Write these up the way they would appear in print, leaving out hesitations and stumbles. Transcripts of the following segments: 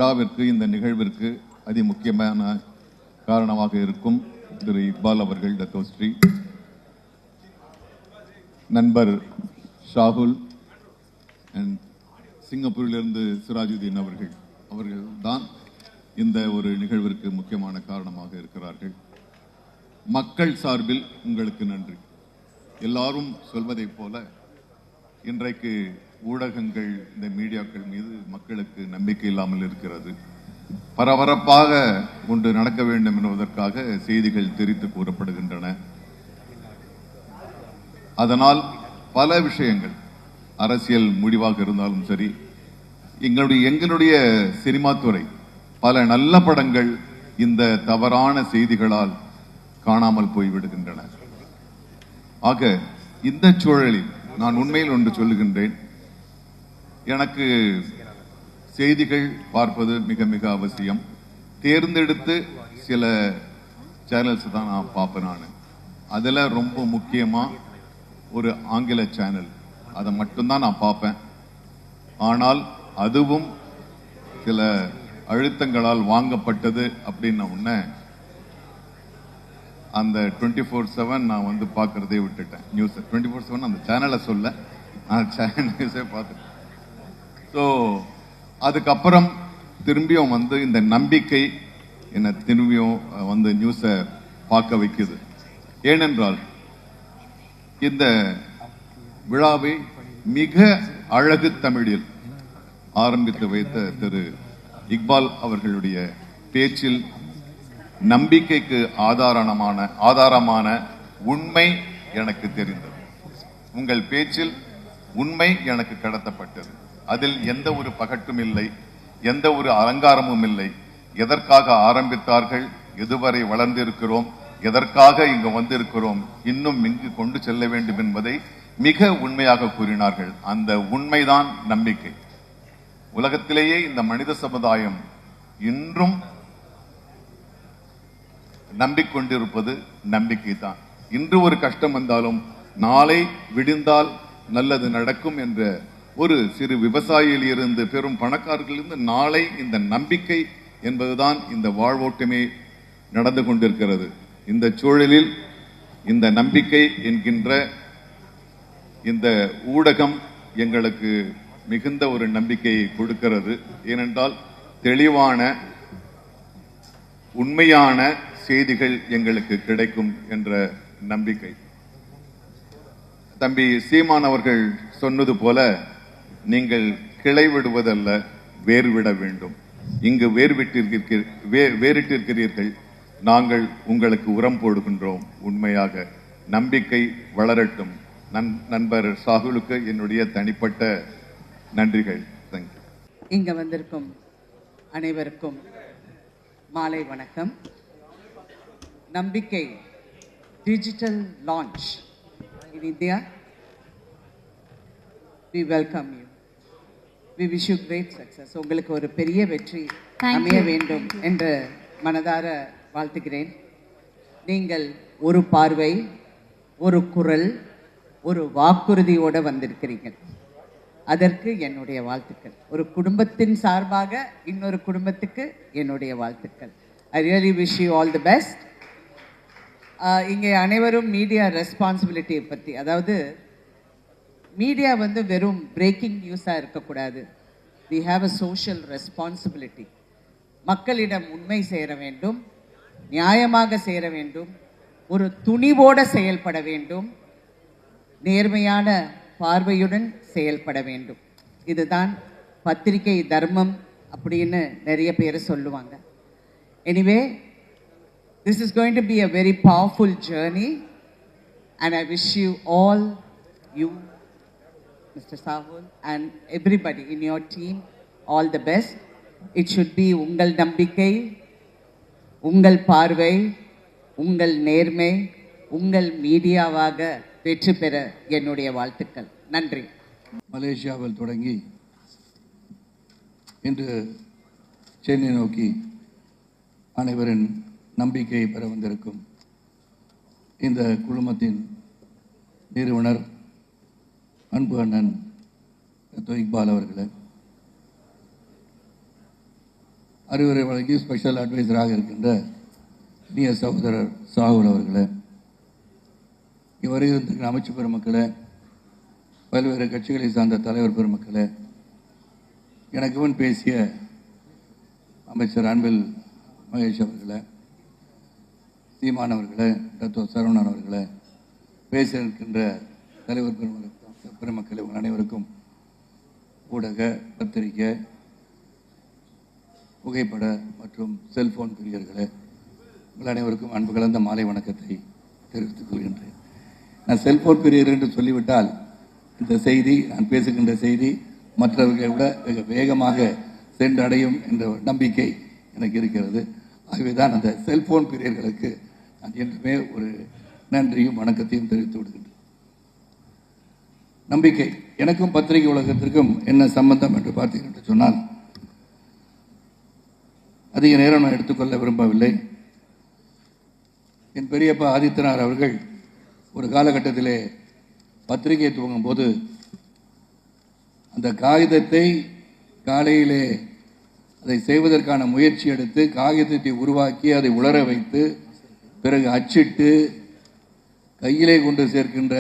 விழாவிற்கு, இந்த நிகழ்விற்கு அதிமுக்கியமான காரணமாக இருக்கும் திரு இக்பால் அவர்கள், டத்தோஸ்ரீ நண்பர் ஷாகுல் அண்ட் சிங்கப்பூரிலிருந்து சிராஜுதீன் அவர்கள் தான் இந்த ஒரு நிகழ்விற்கு முக்கியமான காரணமாக இருக்கிறார்கள். மக்கள் சார்பில் உங்களுக்கு நன்றி. எல்லாரும் சொல்வதைப் போல இன்றைக்கு ஊடகங்கள், இந்த மீடியாக்கள் மீது மக்களுக்கு நம்பிக்கை இல்லாமல் இருக்கிறது. பரபரப்பாக ஒன்று நடக்க வேண்டும் என்பதற்காக செய்திகள் திரித்து கூறப்படுகின்றன. அதனால் பல விஷயங்கள், அரசியல் முடிவாக இருந்தாலும் சரி, எங்களுடைய சினிமா துறை பல நல்ல படங்கள் இந்த தவறான செய்திகளால் காணாமல் போய்விடுகின்றன. ஆக இந்த சூழலில் நான் உண்மையில் ஒன்று சொல்லுகின்றேன். எனக்கு செய்திகள் பார்ப்பது மிக மிக அவசியம். தேர்ந்தெடுத்து சில சேனல்ஸ் தான் நான் பார்ப்பேன். நான் அதில் ரொம்ப முக்கியமாக ஒரு ஆங்கில சேனல், அதை மட்டும்தான் நான் பார்ப்பேன். ஆனால் அதுவும் சில அழுத்தங்களால் வாங்கப்பட்டது அப்படின்னு உடனே அந்த 24/7 நான் பார்க்கறதே விட்டுட்டேன். நியூஸ் 24/7 அந்த சேனலை சொல்ல, நான் நியூஸே பார்த்துட்டேன். ஸோ அதுக்கப்புறம் திரும்பியும் இந்த நம்பிக்கை என்னை திரும்பியும் நியூஸை பார்க்க வைக்குது. ஏனென்றால் இந்த விழாவை மிக அழகு தமிழில் ஆரம்பித்து வைத்த திரு இக்பால் அவர்களுடைய பேச்சில் நம்பிக்கைக்கு ஆதாரமான உண்மை எனக்கு தெரிந்தது. உங்கள் பேச்சில் உண்மை எனக்கு கடத்தப்பட்டது. அதில் எந்த ஒரு பகட்டும் இல்லை, எந்த ஒரு அலங்காரமும் இல்லை. எதற்காக ஆரம்பித்தார்கள், எதுவரை வளர்ந்திருக்கிறோம், எதற்காக இங்கு வந்திருக்கிறோம், இன்னும் இங்கு கொண்டு செல்ல வேண்டும் என்பதை மிக உண்மையாக கூறினார்கள். அந்த உண்மைதான் நம்பிக்கை. உலகத்திலேயே இந்த மனித சமுதாயம் இன்றும் நம்பிக்கொண்டிருப்பது நம்பிக்கை தான். இன்று ஒரு கஷ்டம் வந்தாலும் நாளை விடிந்தால் நல்லது நடக்கும் என்ற ஒரு சிறு விவசாயியில் இருந்து பெரும் பணக்காரர்களிலிருந்து நாளை இந்த நம்பிக்கை என்பதுதான் இந்த வாழ்வோட்டமே நடந்து கொண்டிருக்கிறது. இந்த சூழலில் இந்த நம்பிக்கை என்கின்ற இந்த ஊடகம் எங்களுக்கு மிகுந்த ஒரு நம்பிக்கையை கொடுக்கிறது. ஏனென்றால் தெளிவான உண்மையான செய்திகள் எங்களுக்கு கிடைக்கும் என்ற நம்பிக்கை. தம்பி சீமான் அவர்கள் சொன்னது போல, நீங்கள் கிளை விடுவதல்ல, வேர் விட வேண்டும். இங்கு வேறிட்டிருக்கிறீர்கள், நாங்கள் உங்களுக்கு உரம் போடுகின்றோம். உண்மையாக நம்பிக்கை வளரட்டும். நண்பர் சாகுலுக்கு என்னுடைய தனிப்பட்ட நன்றிகள். தேங்க்யூ. இங்க வந்திருக்கும் அனைவருக்கும் மாலை வணக்கம். நம்பிக்கை digital launch in India. We welcome you. We wish you great success. உங்களுக்கு ஒரு பெரிய வெற்றி அமைய வேண்டும் என்று மனதார வாழ்த்துகிறேன். நீங்கள் ஒரு பார்வை, ஒரு குரல், ஒரு வாக்குறுதியோடு வந்திருக்கிறீர்கள். அதற்கு என்னுடைய வாழ்த்துக்கள். ஒரு குடும்பத்தின் சார்பாக இன்னொரு குடும்பத்துக்கு என்னுடைய வாழ்த்துக்கள். I really wish you all the best. இங்கே அனைவரும் மீடியா ரெஸ்பான்சிபிலிட்டியை பற்றி, அதாவது மீடியா வெறும் பிரேக்கிங் நியூஸாக இருக்கக்கூடாது. we have a social responsibility. மக்களிடம் உண்மை சேர வேண்டும், நியாயமாக சேர வேண்டும், ஒரு துணிவோடு செயல்பட வேண்டும், நேர்மையான பார்வையுடன் செயல்பட வேண்டும். இதுதான் பத்திரிகை தர்மம் அப்படின்னு நிறைய பேர் சொல்லுவாங்க. Anyway, this is going to be a very powerful journey and I wish you all, you Mr. Sahul and everybody in your team, all the best. It should be உங்கள் நம்பிக்கை, உங்கள் பார்வை, உங்கள் நேர்மை, உங்கள் மீடியாவாக வெற்றி பெற என்னுடைய வாழ்த்துக்கள். நன்றி. மலேசியாவில் தொடங்கி இன்று சென்னை நோக்கி அனைவரின் நம்பிக்கையை பெற வந்திருக்கும் இந்த குழுமத்தின் நிறுவனர் அன்பு அண்ணன் இக்பால் அவர்களே, அறிவுரை வழங்கி ஸ்பெஷல் அட்வைசராக இருக்கின்ற இனிய சகோதரர் சாகுல் அவர்களே, இவரை இருந்திருக்கிற அமைச்சு பெருமக்களே, பல்வேறு கட்சிகளை சார்ந்த தலைவர் பெருமக்களே, எனக்கு முன் பேசிய அமைச்சர் அன்பில் மகேஷ் அவர்களே, சீமான் அவர்களே, டாக்டர் சரவணன் அவர்களே, பேச இருக்கின்ற தலைவர் பெருமக்களை உங்கள் அனைவருக்கும் ஊடக, பத்திரிகை, புகைப்பட மற்றும் செல்போன் பிரியர்களே, உங்கள் அனைவருக்கும் அன்பு கலந்த மாலை வணக்கத்தை தெரிவித்துக் கொள்கின்றேன். நான் செல்போன் பிரியர் என்று சொல்லிவிட்டால் இந்த செய்தி, நான் பேசுகின்ற செய்தி மற்றவர்களை விட மிக வேகமாக சென்றடையும் என்ற ஒரு நம்பிக்கை எனக்கு இருக்கிறது. ஆகவேதான் அந்த செல்போன் பிரியர்களுக்கு நான் என்றுமே ஒரு நன்றியும் வணக்கத்தையும் தெரிவித்து விடுகின்றேன். நம்பிக்கை, எனக்கும் பத்திரிகை உலகத்திற்கும் என்ன சம்பந்தம் என்று பார்த்தீர்கள் என்று சொன்னால், அதிக நேரம் நான் எடுத்துக்கொள்ள விரும்பவில்லை. என் பெரியப்பா ஆதித்தனார் அவர்கள் ஒரு காலகட்டத்திலே பத்திரிகை துவங்கும் போது அந்த காகிதத்தை காலையிலே அதை செய்வதற்கான முயற்சி எடுத்து காகிதத்தை உருவாக்கி அதை உலர வைத்து பிறகு அச்சிட்டு கையிலே கொண்டு சேர்க்கின்ற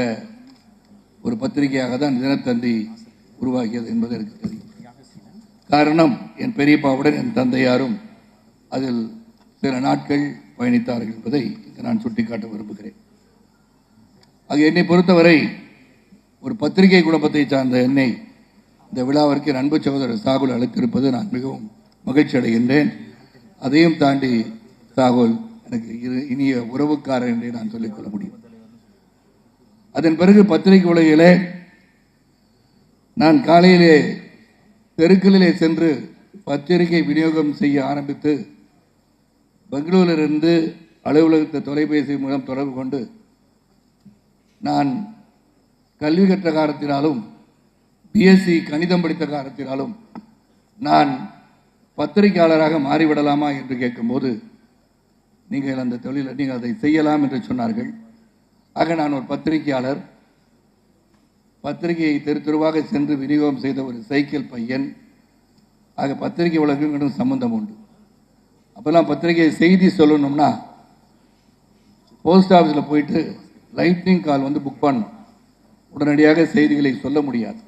ஒரு பத்திரிகையாக தான் தினத்தந்தி உருவாக்கியது என்பது எனக்கு தெரியும். காரணம், என் பெரியப்பாவுடன் என் தந்தையாரும் அதில் சில நாட்கள் பயணித்தார்கள் என்பதை இங்கு நான் சுட்டிக்காட்ட விரும்புகிறேன். ஆக என்னை பொறுத்தவரை ஒரு பத்திரிகை குடும்பத்தை சார்ந்த என்னை இந்த விழாவிற்கு அன்பு சகோதரர் சாகுல் அழைத்திருப்பது நான் மிகவும் மகிழ்ச்சி அடைகின்றேன். அதையும் தாண்டி சாகுல் எனக்கு இனிய உறவுக்காரர் என்றே நான் சொல்லிக்கொள்ள முடியும். அதன் பிறகு பத்திரிகை உலகிலே நான் காலையிலே தெருக்களிலே சென்று பத்திரிகை விநியோகம் செய்ய ஆரம்பித்து பெங்களூரிலிருந்து அலுவலகத்தை தொலைபேசி மூலம் தொடர்பு கொண்டு நான் கல்வி கற்ற காரணத்தினாலும் பிஎஸ்சி கணிதம் படித்த காரணத்தினாலும் நான் பத்திரிகையாளராக மாறிவிடலாமா என்று கேட்கும்போது, நீங்கள் அந்த தொழிலை நீங்கள் அதை செய்யலாம் என்று சொன்னார்கள். ஆக நான் ஒரு பத்திரிகையாளர், பத்திரிகையை தெரு தெருவாக சென்று விநியோகம் செய்த ஒரு சைக்கிள் பையன். ஆக பத்திரிகை உலகம் சம்பந்தம் உண்டு. அப்பெல்லாம் பத்திரிகை செய்தி சொல்லணும்னா போஸ்ட் ஆஃபீஸில் போயிட்டு லைட்னிங் கால் வந்து புக் பண்ணணும். உடனடியாக செய்திகளை சொல்ல முடியாது.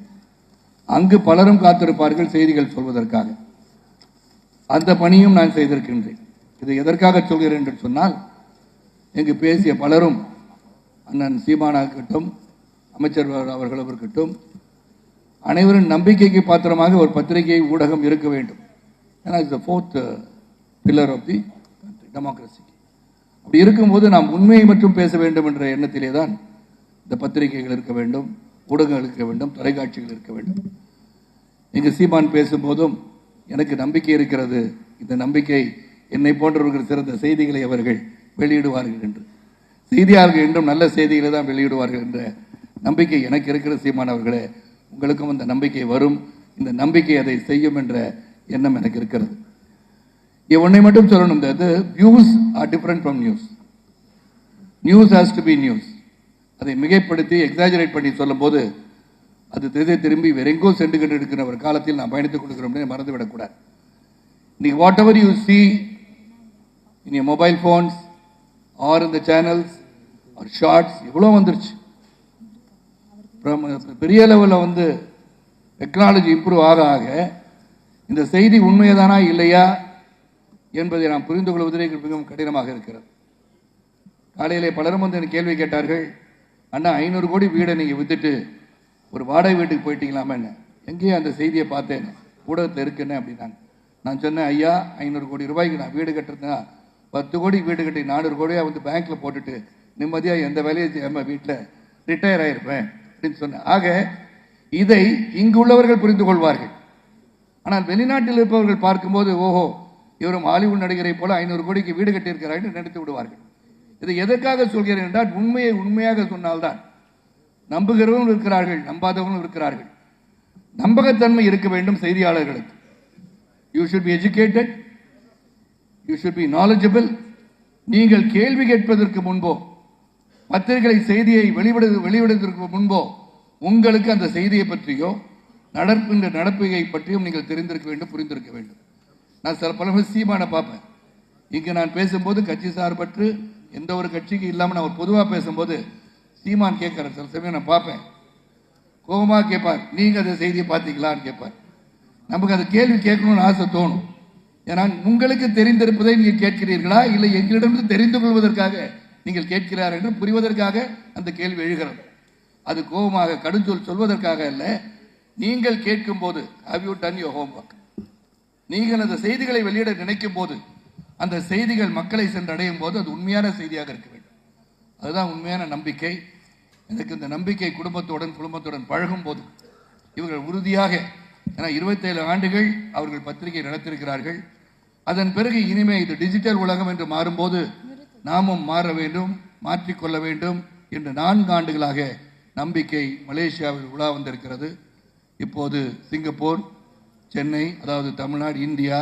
அங்கு பலரும் காத்திருப்பார்கள் செய்திகள் சொல்வதற்காக. அந்த பணியும் நான் செய்திருக்கின்றேன். இது எதற்காக சொல்கிறேன் என்று சொன்னால், இங்கு பேசிய பலரும், அண்ணன் சீமானாகட்டும், அமைச்சர் அவர்களும் இருக்கட்டும், அனைவரும் நம்பிக்கைக்கு பாத்திரமாக ஒரு பத்திரிகை ஊடகம் இருக்க வேண்டும். ஏன்னா it's fourth pillar of the democracy. அப்படி இருக்கும்போது நாம் உண்மையை மட்டும் பேச வேண்டும் என்ற எண்ணத்திலே தான் இந்த பத்திரிகைகள் இருக்க வேண்டும், ஊடகங்கள் இருக்க வேண்டும், தொலைக்காட்சிகள் இருக்க வேண்டும். இங்கு சீமான் பேசும்போதும் எனக்கு நம்பிக்கை இருக்கிறது, இந்த நம்பிக்கை என்னை போன்றவர்கள் சிறந்த செய்திகளை அவர்கள் வெளியிடுவார்கள் என்று, செய்தியாளர்கள் என்றும் நல்ல செய்திகளை தான் வெளியிடுவார்கள் என்ற நம்பிக்கை எனக்கு இருக்கிற சீமான் அவர்களே, உங்களுக்கும் அந்த நம்பிக்கை வரும். இந்த நம்பிக்கை அதை செய்யும் என்ற எண்ணம் எனக்கு இருக்கிறது. ஒன்றை மட்டும் சொல்லணும், views are different from news. News has to be news. அதை மிகைப்படுத்தி எக்ஸாஜரேட் பண்ணி சொல்லும் போது அது திசை திரும்பி வேறெங்கோ சென்று கொண்டு இருக்கிற ஒரு காலத்தில் நாம் பயணித்துக் கொண்டிருக்கிறோம், மறந்துவிடக்கூடாது. இன்னைக்கு whatever you see in your mobile phones are இந்த சேனல்ஸ் ஆர் ஷார்ட்ஸ் இவ்வளோ வந்துருச்சு. பெரிய லெவலில் வந்து டெக்னாலஜி இம்ப்ரூவ் ஆக ஆக இந்த செய்தி உண்மையதானா இல்லையா என்பதை நாம் புரிந்து கொள்வதே மிகவும் கடினமாக இருக்கிறது. காலையிலே பலரும் வந்து எனக்கு கேள்வி கேட்டார்கள், அண்ணா 500 கோடி வீடை நீங்கள் வித்துட்டு ஒரு வாடகை வீட்டுக்கு போயிட்டீங்களாமே, என்ன எங்கேயும் அந்த செய்தியை பார்த்தேன், ஊடகத்தில் இருக்குன்னு அப்படின்னாங்க. நான் சொன்னேன், ஐயா 500 கோடி ரூபாய்க்கு நான் வீடு கட்டுறதுனா 10 கோடி வீடு கட்டி 400 கோடியாக வந்து பேங்க்ல போட்டுட்டு நிம்மதியாக எந்த வேலையை செய்யாமல் வீட்டில் ரிட்டையர் ஆகிருப்பேன் அப்படின்னு சொன்னேன். ஆக இதை இங்கு உள்ளவர்கள் புரிந்து கொள்வார்கள். ஆனால் வெளிநாட்டில் இருப்பவர்கள் பார்க்கும்போது, ஓஹோ இவரும் ஹாலிவுட் நடிகரை போல 500 கோடிக்கு வீடு கட்டியிருக்கிறார் நினைத்து விடுவார்கள். இதை எதற்காக சொல்கிறேன் என்றால், உண்மையை உண்மையாக சொன்னால்தான் நம்புகிறவர்கள் இருக்கிறார்கள், நம்பாதவர்கள் இருக்கிறார்கள். நம்பகத்தன்மை இருக்க வேண்டும் செய்தியாளர்களுக்கு. You should be educated, you should be knowledgeable. நீங்கள் கேள்வி கேட்பதற்கு முன்போ, பத்திரிகை செய்தியை வெளியிடுவதற்கு முன்போ உங்களுக்கு அந்த செய்தியை பற்றியோ நடப்பிகை பற்றியும் நீங்கள் தெரிந்திருக்க வேண்டும், புரிந்திருக்க வேண்டும். நான் சில பல சீமானை பார்ப்பேன். இங்கே நான் பேசும்போது கட்சி சார்பற்று எந்த ஒரு கட்சிக்கு இல்லாமல் நான் ஒரு பொதுவாக பேசும்போது சீமான் கேட்குற சில சமயம் நான் பார்ப்பேன். கோபமாக கேட்பார், நீங்கள் அந்த செய்தியை பார்த்தீங்களான்னு கேட்பார். நமக்கு அந்த கேள்வி கேட்கணும்னு ஆசை தோணும். ஏன்னா உங்களுக்கு தெரிந்திருப்பதை நீங்கள் கேட்கிறீர்களா, இல்லை எங்களிடமிருந்து தெரிந்து கொள்வதற்காக நீங்கள் கேட்கிறார் என்று புரிவதற்காக அந்த கேள்வி எழுகிறது. அது கோபமாக கடுஞ்சொல் சொல்வதற்காக அல்ல. நீங்கள் கேட்கும் போது have you done your homework? நீங்கள் அந்த செய்திகளை வெளியிட நினைக்கும் போது, அந்த செய்திகள் மக்களை சென்றடையும் போது அது உண்மையான செய்தியாக இருக்க வேண்டும். அதுதான் உண்மையான நம்பிக்கை. எனக்கு இந்த நம்பிக்கை குடும்பத்துடன் பழகும் போது இவர்கள் உறுதியாக, ஏன்னா 27 ஆண்டுகள் அவர்கள் பத்திரிகை நடத்திருக்கிறார்கள். அதன் பிறகு இனிமே இது டிஜிட்டல் உலகம் என்று மாறும்போது நாமும் மாற வேண்டும், மாற்றிக்கொள்ள வேண்டும் என்று 4 ஆண்டுகளாக நம்பிக்கை மலேசியாவில் உலா வந்திருக்கிறது. இப்போது சிங்கப்பூர், சென்னை, அதாவது தமிழ்நாடு, இந்தியா,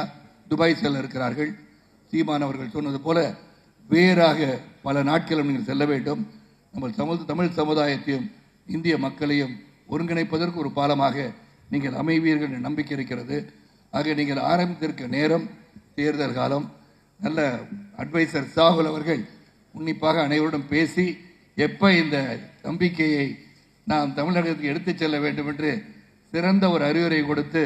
துபாய் செல்ல இருக்கிறார்கள். சீமான் அவர்கள் சொன்னது போல வேறாக பல நாட்களும் நீங்கள் செல்ல வேண்டும். நம்ம தமிழ் சமுதாயத்தையும் இந்திய மக்களையும் ஒருங்கிணைப்பதற்கு ஒரு பாலமாக நீங்கள் அமைவீர்கள் என்ற நம்பிக்கை இருக்கிறது. ஆக நீங்கள் ஆரம்பித்திருக்க நேரம் தேர்தல் காலம். நல்ல அட்வைசர் சாகுல் அவர்கள் உன்னிப்பாக அனைவருடன் பேசி எப்போ இந்த நம்பிக்கையை நாம் தமிழகத்துக்கு எடுத்துச் செல்ல வேண்டும் என்று சிறந்த ஒரு அறிவுரை கொடுத்து,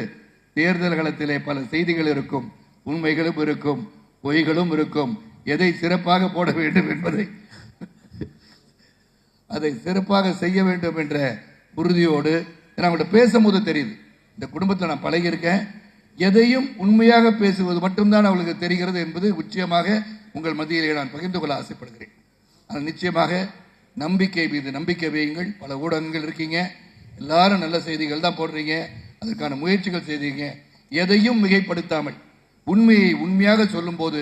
தேர்தல் களத்திலே பல செய்திகள் இருக்கும், உண்மைகளும் இருக்கும், பொய்களும் இருக்கும், எதை சிறப்பாக போட வேண்டும் என்பதை அதை சிறப்பாக செய்ய வேண்டும் என்ற உறுதியோடு, அவங்கள்ட்ட பேசும்போது தெரியுது, இந்த குடும்பத்தில் நான் பழகியிருக்கேன், எதையும் உண்மையாக பேசுவது மட்டும்தான் அவளுக்கு தெரிகிறது என்பது நிச்சயமாக உங்கள் மத்தியிலே நான் பகிர்ந்து கொள்ள ஆசைப்படுகிறேன். ஆனால் நிச்சயமாக நம்பிக்கை மீது நம்பிக்கை வையுங்கள். பல ஊடகங்கள் இருக்கீங்க, எல்லாரும் நல்ல செய்திகள் தான் போடுறீங்க, அதற்கான முயற்சிகள் செய்தீங்க. எதையும் மிகைப்படுத்தாமல் உண்மையை உண்மையாக சொல்லும் போது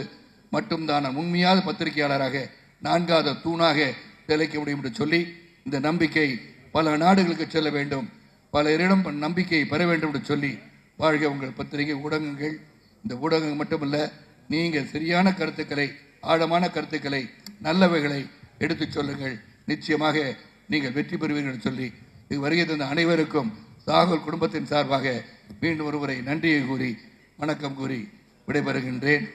மட்டும்தான் உண்மையான பத்திரிகையாளராக 4வது தூணாக திளைக்க முடியும் என்று சொல்லி, இந்த நம்பிக்கை பல நாடுகளுக்கு செல்ல வேண்டும், பலரிடம் நம்பிக்கையை பெற வேண்டும் என்று சொல்லி, வாழ்க உங்கள் பத்திரிகை ஊடகங்கள். இந்த ஊடகங்கள் மட்டுமல்ல, நீங்கள் சரியான கருத்துக்களை, ஆழமான கருத்துக்களை, நல்லவைகளை எடுத்துச் சொல்லுங்கள். நிச்சயமாக நீங்கள் வெற்றி பெறுவீர்கள் என்று சொல்லி, இது வருகை தந்த அனைவருக்கும் சாகுல் குடும்பத்தின் சார்பாக மீண்டும் ஒருமுறை நன்றியை கூறி வணக்கம் கூறி விடைபெறுகின்றேன்.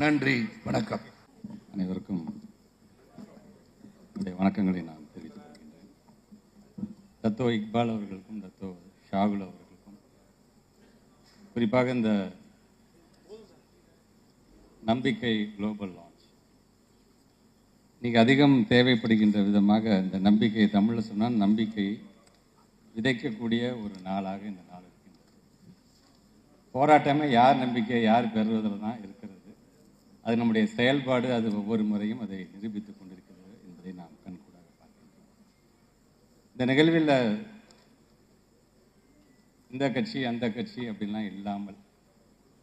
நன்றி, வணக்கம். அனைவருக்கும் வணக்கங்களை நான் தெரிவித்துக் கொள்கின்றேன். தத்தோ இக்பால் அவர்களுக்கும் தத்தோ ஷாகுல் அவர்களுக்கும், குறிப்பாக இந்த நம்பிக்கை குளோபல் லான்ச் இன்னைக்கு அதிகம் தேவைப்படுகின்ற விதமாக, இந்த நம்பிக்கை தமிழில் சொன்னால் நம்பிக்கை விதைக்கக்கூடிய ஒரு நாளாக இந்த நாள் இருக்கின்றது. போராட்டமே யார் நம்பிக்கை யார் பெறுவதில் தான் இருக்கிறது. அது நம்முடைய செயல்பாடு, அது ஒவ்வொரு முறையும் அதை நிரூபித்துக் கொண்டிருக்கிறது என்பதை நாம் கண்கூடாக பார்க்கின்றோம். இந்த நிகழ்வில் இந்த கட்சி அந்த கட்சி அப்படின்லாம் இல்லாமல்,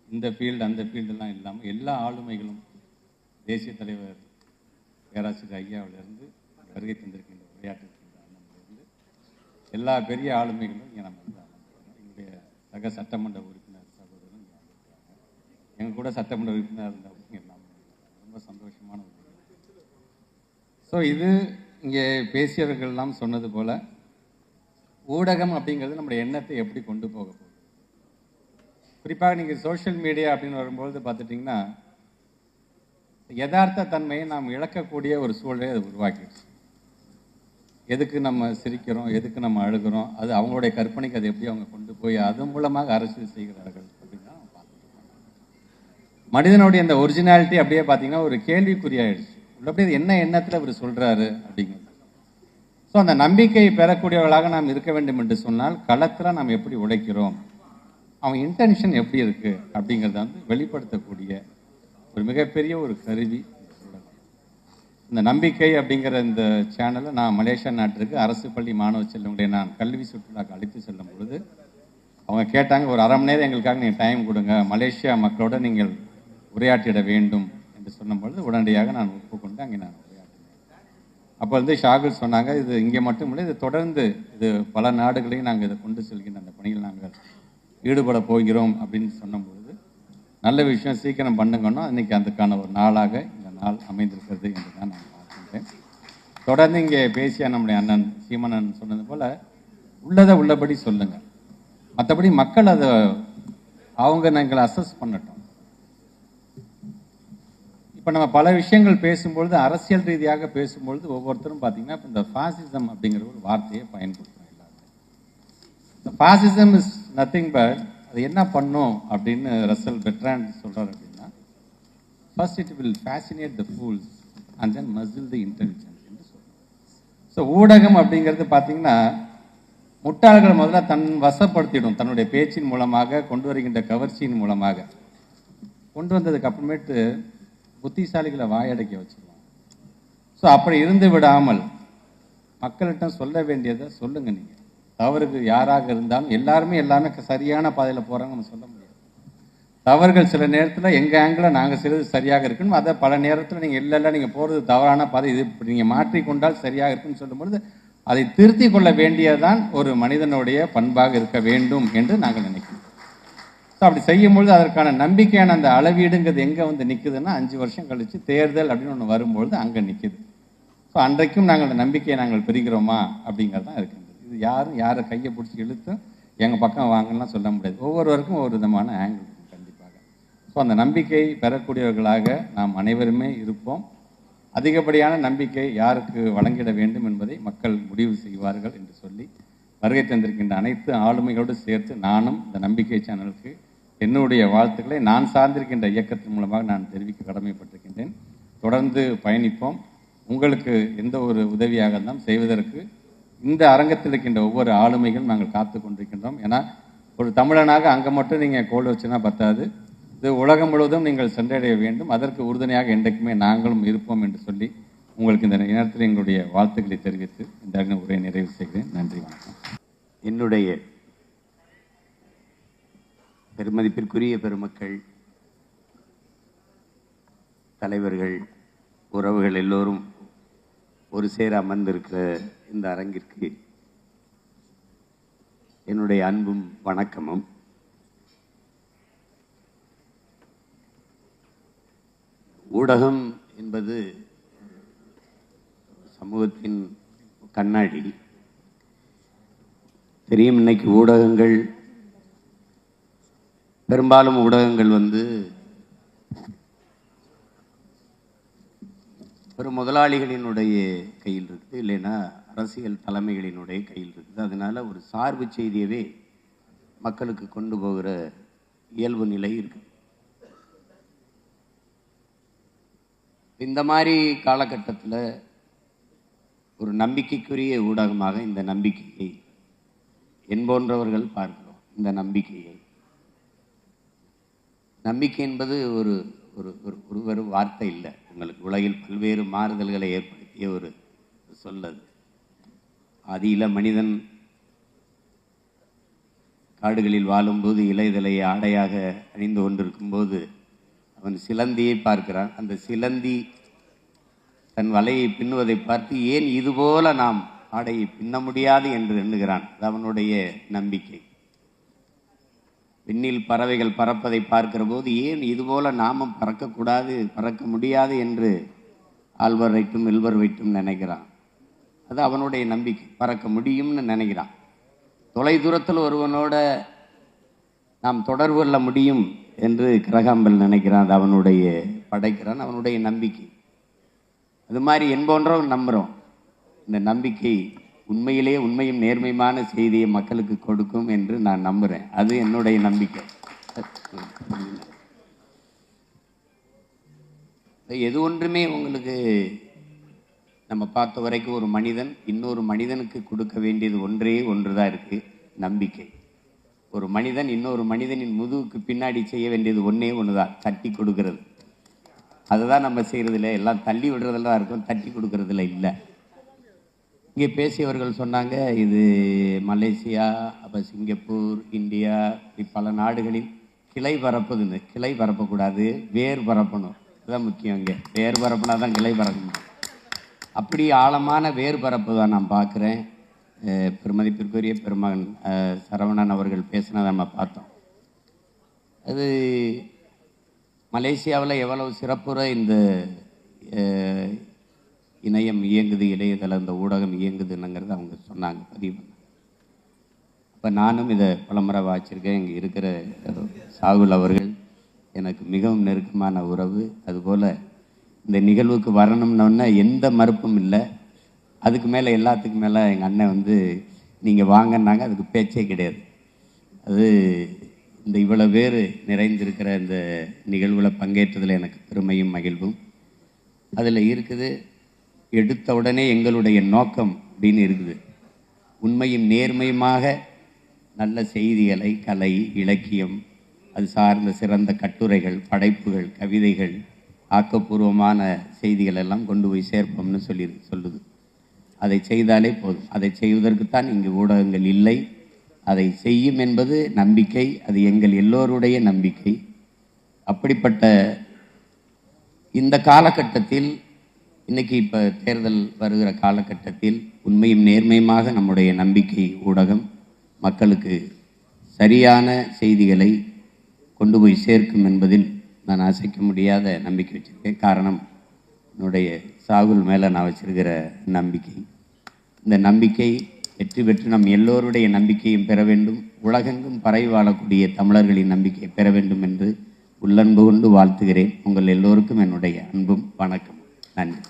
இந்த ஃபீல்டு அந்த ஃபீல்டெல்லாம் இல்லாமல், எல்லா ஆளுமைகளும் தேசிய தலைவர் பேராசிரியர் ஐயாவிலிருந்து வருகை தந்திருக்கின்ற உரையாற்றிருக்கின்ற அண்ணன்லேருந்து எல்லா பெரிய ஆளுமைகளும் இங்கே நம்ம வந்து எங்களுடைய சக சட்டமன்ற உறுப்பினர் சகோதரரும் இங்கே வந்திருக்காங்க. எங்கள் கூட சட்டமன்ற உறுப்பினர் இருந்தவங்க எல்லாம் ரொம்ப சந்தோஷமான ஒரு நிகழ்வு. ஸோ இது இங்கே பேசியவர்கள்லாம் சொன்னது போல், ஊடகம் அப்படிங்கிறது நம்முடைய எண்ணத்தை எப்படி கொண்டு போக போகுது. குறிப்பாக நீங்கள் சோஷியல் மீடியா அப்படின்னு வரும்பொழுது பார்த்துட்டிங்கன்னா, யதார்த்த தன்மையை நாம் இழக்கக்கூடிய ஒரு சூழலை அது உருவாக்கிடுச்சு. எதுக்கு நம்ம சிரிக்கிறோம், எதுக்கு நம்ம அழுகிறோம், அது அவங்களுடைய கற்பனைக்கு அதை எப்படி அவங்க கொண்டு போய் அதன் மூலமாக அரசியல் செய்கிறார்கள் அப்படின்னா மனிதனுடைய அந்த ஒரிஜினாலிட்டி அப்படியே பார்த்தீங்கன்னா ஒரு கேள்விக்குறியாயிடுச்சு. உள்ளபடி என்ன எண்ணத்தில் இவர் சொல்கிறாரு அப்படிங்கிறது. ஸோ அந்த நம்பிக்கை பெறக்கூடியவர்களாக நாம் இருக்க வேண்டும் என்று சொன்னால், களத்தில் நாம் எப்படி உழைக்கிறோம், அவன் இன்டென்ஷன் எப்படி இருக்குது அப்படிங்கிறத வந்து வெளிப்படுத்தக்கூடிய ஒரு மிகப்பெரிய ஒரு கருவி இந்த நம்பிக்கை அப்படிங்கிற இந்த சேனலை நான் மலேசியா நாட்டிற்கு அரசு பள்ளி மாணவ செல்வங்களை நான் கல்வி சுற்றுலாக்கு அழைத்து செல்லும் பொழுது அவங்க கேட்டாங்க, ஒரு 1/2 மணி நேரம் எங்களுக்காக நீங்கள் டைம் கொடுங்க, மலேசியா மக்களோட நீங்கள் உரையாற்றிட வேண்டும் என்று சொன்னபொழுது உடனடியாக நான் ஒப்புக்கொண்டு அங்கே நான் உரையாற்றினேன். அப்போ வந்து ஷாகுல் சொன்னாங்க, இது இங்கே மட்டும் இல்லை, இது தொடர்ந்து இது பல நாடுகளையும் நாங்கள் இதை கொண்டு செல்கின்ற அந்த பணியில் நாங்கள் ஈடுபட போகிறோம் அப்படின்னு சொன்னபொழுது, நல்ல விஷயம், சீக்கிரம் பண்ணுங்கன்னா இன்னைக்கு அதுக்கான ஒரு நாளாக இந்த நாள் அமைந்திருக்கிறது என்று தான் நான் பார்க்கின்றேன். தொடர்ந்து இங்கே பேசிய நம்முடைய அண்ணன் சீமானன் சொன்னது போல உள்ளதை உள்ளபடி சொல்லுங்க, மற்றபடி மக்கள் அதை அவங்க நாங்கள் அசஸ் பண்ணட்டும். இப்போ நம்ம பல விஷயங்கள் பேசும்பொழுது, அரசியல் ரீதியாக பேசும்பொழுது ஒவ்வொருத்தரும் பார்த்தீங்கன்னா இப்போ இந்த ஃபாசிசம் அப்படிங்கிற ஒரு வார்த்தையை பயன்படுத்துகிறோம் எல்லாருமே. இந்த ஃபாசிசம் இஸ் நத்திங் பட் அது என்ன பண்ணும் அப்படின்னு ரசல் பெட்ராண்ட் சொல்கிறார் அப்படின்னா, first it will fascinate the fools and then muscle the intelligence என்று சொல்கிறோம். ஸோ ஊடகம் அப்படிங்கிறது பார்த்தீங்கன்னா முட்டாள்களை முதல்ல தன் வசப்படுத்திடும், தன்னுடைய பேச்சின் மூலமாக, கொண்டு வருகின்ற கவர்ச்சியின் மூலமாக. கொண்டு வந்ததுக்கு அப்புறமேட்டு புத்திசாலிகளை வாயடைக்க வச்சிருவாங்க. ஸோ அப்படி இருந்து விடாமல் மக்கள்கிட்ட சொல்ல வேண்டியதை சொல்லுங்க. நீங்கள் தவறுக்கு யாராக இருந்தாலும் எல்லாமே சரியான பாதையில் போகிறாங்க நம்ம சொல்ல முடியாது. தவறுகள் சில நேரத்தில் எங்கள் ஆங்கிளில் நாங்கள் செய்வது சரியாக இருக்கணும், அதை பல நேரத்தில் நீங்கள் இல்லை நீங்கள் போகிறது தவறான பாதை, இது இப்படி நீங்கள் மாற்றிக்கொண்டால் சரியாக இருக்குன்னு சொல்லும்பொழுது அதை திருத்தி கொள்ள வேண்டியதுதான் ஒரு மனிதனுடைய பண்பாக இருக்க வேண்டும் என்று நாங்கள் நினைக்கிறோம். ஸோ அப்படி செய்யும்பொழுது அதற்கான நம்பிக்கையான அந்த அளவீடுங்கிறது எங்கே வந்து நிற்குதுன்னா 5 வருஷம் கழித்து தேர்தல் அப்படின்னு ஒன்று வரும்பொழுது அங்கே நிற்குது. ஸோ அன்றைக்கும் நாங்கள் அந்த நம்பிக்கையை நாங்கள் பெறுகிறோமா அப்படிங்கிறது தான் இருக்கின்றது. இது யாரும் யாரை கையை பிடிச்சி இழுத்தும் எங்கள் பக்கம் வாங்கலாம் சொல்ல முடியாது. ஒவ்வொருவருக்கும் ஒவ்வொரு விதமான ஆங்கிள் இருக்கும் கண்டிப்பாக. ஸோ அந்த நம்பிக்கை பெறக்கூடியவர்களாக நாம் அனைவருமே இருப்போம். அதிகப்படியான நம்பிக்கை யாருக்கு வழங்கிட வேண்டும் என்பதை மக்கள் முடிவு செய்வார்கள் என்று சொல்லி வருகை தந்திருக்கின்ற அனைத்து ஆளுமைகளோடு சேர்த்து நானும் இந்த நம்பிக்கை சேனலுக்கு என்னுடைய வாழ்த்துக்களை நான் சார்ந்திருக்கின்ற இயக்கத்தின் மூலமாக நான் தெரிவிக்க கடமைப்பட்டிருக்கின்றேன். தொடர்ந்து பயணிப்போம். உங்களுக்கு எந்த ஒரு உதவியாக இருந்தாலும் செய்வதற்கு இந்த அரங்கத்தில் இருக்கின்ற ஒவ்வொரு ஆளுமைகளும் நாங்கள் காத்து கொண்டிருக்கின்றோம். ஏன்னா ஒரு தமிழனாக அங்கே மட்டும் நீங்கள் கோல் வச்சுன்னா பத்தாது, இது உலகம் முழுவதும் நீங்கள் சென்றடைய வேண்டும். அதற்கு உறுதுணையாக என்றைக்குமே நாங்களும் இருப்போம் என்று சொல்லி உங்களுக்கு இந்த நேரத்தில் எங்களுடைய வாழ்த்துக்களை தெரிவித்து இந்த உரையை நிறைவு செய்கிறேன். நன்றி, வணக்கம். என்னுடைய பெருமதிப்பிற்குரிய பெருமக்கள், தலைவர்கள், உறவுகள் எல்லோரும் ஒரு சேர அமர்ந்திருக்கிற இந்த அரங்கிற்கு என்னுடைய அன்பும் வணக்கமும். ஊடகம் என்பது சமூகத்தின் கண்ணாடி. தெரியும், இன்னைக்கு ஊடகங்கள் பெரும்பாலும் பெரும் முதலாளிகளினுடைய கையில் இருக்குது, இல்லைன்னா அரசியல் தலைமைகளினுடைய கையில் இருக்குது. அதனால ஒரு சார்பு செய்தியவே மக்களுக்கு கொண்டு போகிற இயல்பு நிலை இருக்குது. இந்த மாதிரி காலகட்டத்தில் ஒரு நம்பிக்கைக்குரிய ஊடகமாக இந்த நம்பிக்கையை என்போன்றவர்கள் பார்க்கிறோம். இந்த நம்பிக்கை என்பது ஒரு ஒரு வார்த்தை இல்லை. உங்களுக்கு உலகில் பல்வேறு மாறுதல்களை ஏற்படுத்திய ஒரு சொல்லது. ஆதியில மனிதன் காடுகளில் வாழும்போது இலைதலையை ஆடையாக அணிந்து கொண்டிருக்கும் போது அவன் சிலந்தியை பார்க்கிறான். அந்த சிலந்தி தன் வலையை பின்னுவதை பார்த்து ஏன் இதுபோல நாம் ஆடையை பின்ன முடியாது என்று எண்ணுகிறான். அது அவனுடைய நம்பிக்கை. விண்ணில் பறவைகள் பறப்பதை பார்க்கிற போது ஏன் இதுபோல நாமும் பறக்கக்கூடாது, பறக்க முடியாது என்று ஆழ்வர் வைட்டும் வில்வர் வைட்டும் நினைக்கிறான். அது அவனுடைய நம்பிக்கை. பறக்க முடியும்னு நினைக்கிறான். தொலை தூரத்தில் ஒருவனோட நாம் தொடர்பு கொள்ள முடியும் என்று கிரகாம்பல் நினைக்கிறான். அது அவனுடைய படைக்கிறான், அவனுடைய நம்பிக்கை. அது மாதிரி என்போன்றவன் நம்புகிறோம். இந்த நம்பிக்கை உண்மையிலே உண்மையும் நேர்மையான செய்தியை மக்களுக்கு கொடுக்கும் என்று நான் நம்புகிறேன். அது என்னுடைய நம்பிக்கை. எது ஒன்றுமே உங்களுக்கு நம்ம பார்த்த வரைக்கும் ஒரு மனிதன் இன்னொரு மனிதனுக்கு கொடுக்க வேண்டியது ஒன்றே ஒன்று தான் இருக்குது, நம்பிக்கை. ஒரு மனிதன் இன்னொரு மனிதனின் முதுகுக்கு பின்னாடி செய்ய வேண்டியது ஒன்றே ஒன்று தான், தட்டி கொடுக்கறது. அதுதான் நம்ம செய்கிறதில்ல. எல்லாம் தள்ளி விடுறதெல்லாம் இருக்கும், தட்டி கொடுக்கறதில்ல. இல்லை, இங்கே பேசியவர்கள் சொன்னாங்க இது மலேசியா, அப்போ சிங்கப்பூர், இந்தியா, இப்படி பல நாடுகளில் கிளை பரப்புதுன்னு. கிளை பரப்பக்கூடாது, வேர் பரப்பணும். இதுதான் முக்கியம். இங்கே வேர் பரப்புனா தான் கிளை பரப்பணும். அப்படி ஆழமான வேர் பரப்பு தான் நான் பார்க்குறேன். பெருமதிப்பிற்குரிய பெருமகன் சரவணன் அவர்கள் பேசினதை நம்ம பார்த்தோம். அது மலேசியாவில் எவ்வளவு சிறப்புற இந்த இணையம் இயங்குது, இணையதளம், இந்த ஊடகம் இயங்குதுன்னுங்கிறது அவங்க சொன்னாங்க, பதிவு பண்ணாங்க. அப்போ நானும் இதை பலமுறை வாச்சிருக்கேன். இங்கே இருக்கிற சாகுல் அவர்கள் எனக்கு மிகவும் நெருக்கமான உறவு. அதுபோல் இந்த நிகழ்வுக்கு வரணும்னோன்னா எந்த மறுப்பும் இல்லை. அதுக்கு மேலே எல்லாத்துக்கும் மேலே எங்கள் அண்ணன் வந்து நீங்கள் வாங்கினாங்க, அதுக்கு பேச்சே கிடையாது. அது இந்த இவ்வளோ பேர் நிறைந்திருக்கிற இந்த நிகழ்வில் பங்கேற்றதில் எனக்கு பெருமையும் மகிழ்வும். அதில் இருக்குது, எடுத்த உடனே எங்களுடைய நோக்கம் அப்படின்னு இருக்குது. உண்மையும் நேர்மையுமாக நல்ல செய்திகளை, கலை, இலக்கியம், அது சார்ந்த சிறந்த கட்டுரைகள், படைப்புகள், கவிதைகள், ஆக்கப்பூர்வமான செய்திகள் எல்லாம் கொண்டு போய் சேர்ப்போம்னு சொல்லுது. அதை செய்தாலே போதும். அதை செய்வதற்குத்தான் இங்கு ஊடகங்கள் இல்லை. அதை செய்யும் என்பது நம்பிக்கை. அது எங்கள் எல்லோருடைய நம்பிக்கை. அப்படிப்பட்ட இந்த காலகட்டத்தில், இன்னைக்கு இப்போ தேர்தல் வருகிற காலகட்டத்தில் உண்மையும் நேர்மையுமாக நம்முடைய நம்பிக்கை ஊடகம் மக்களுக்கு சரியான செய்திகளை கொண்டு போய் சேர்க்கும் என்பதில் நான் அசைக்க முடியாத நம்பிக்கை வச்சிருக்கேன். காரணம், என்னுடைய சாகுல் மேலே நான் வச்சிருக்கிற நம்பிக்கை. இந்த நம்பிக்கை வெற்றி பெற்று நம் எல்லோருடைய நம்பிக்கையும் பெற வேண்டும். உலகெங்கும் பரவி வாழக்கூடிய தமிழர்களின் நம்பிக்கையை பெற வேண்டும் என்று உள்ளன்பு கொண்டு வாழ்த்துகிறேன். உங்கள் எல்லோருக்கும் என்னுடைய அன்பும் வணக்கம். நன்றி.